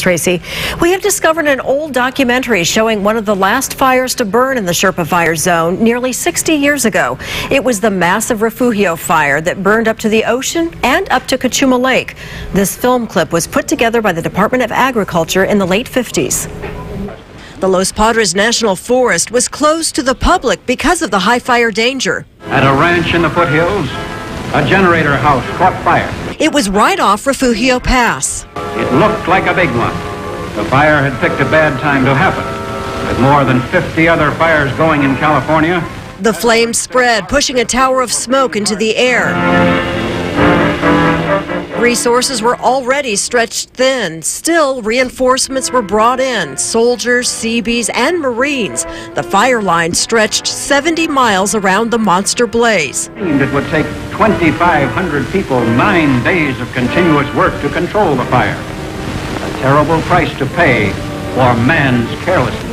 Tracy. We have discovered an old documentary showing one of the last fires to burn in the Sherpa Fire zone nearly 60 years ago. It was the massive Refugio fire that burned up to the ocean and up to Cachuma Lake. This film clip was put together by the Department of Agriculture in the late 50s. The Los Padres National Forest was closed to the public because of the high fire danger. At a ranch in the foothills, a generator house caught fire. It was right off Refugio Pass. It looked like a big one. The fire had picked a bad time to happen. With more than 50 other fires going in California, The flames spread, pushing a tower of smoke into the air. Resources were already stretched thin. Still, reinforcements were brought in. Soldiers, Seabees, and Marines. The fire line stretched 70 miles around the monster blaze. it would take 2,500 people 9 days of continuous work to control the fire. A terrible price to pay for man's carelessness.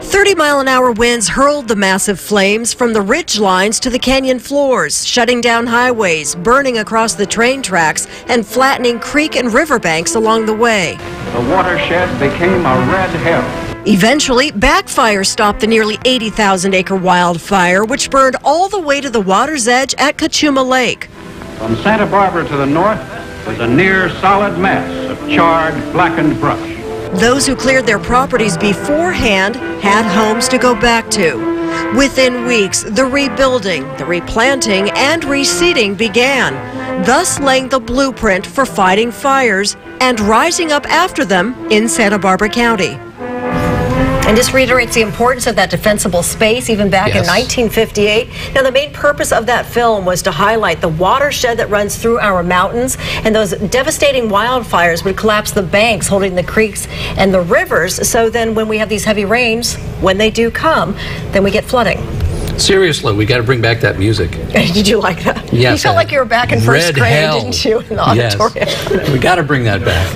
30-mile-an-hour winds hurled the massive flames from the ridge lines to the canyon floors, shutting down highways, burning across the train tracks, and flattening creek and riverbanks along the way. The watershed became a red hell. Eventually, backfire stopped the nearly 80,000-acre wildfire, which burned all the way to the water's edge at Cachuma Lake. From Santa Barbara to the north was a near solid mass of charred, blackened brush. Those who cleared their properties beforehand had homes to go back to. Within weeks, the rebuilding, the replanting, and reseeding began, thus laying the blueprint for fighting fires and rising up after them in Santa Barbara County. And just reiterates the importance of that defensible space even back in 1958. Now, the main purpose of that film was to highlight the watershed that runs through our mountains, and those devastating wildfires would collapse the banks holding the creeks and the rivers. So then when we have these heavy rains, when they do come, then we get flooding. Seriously, we got to bring back that music. Did you like that? Yes. You felt like you were back in first grade, didn't you, in the auditorium? Yes. We got to bring that back.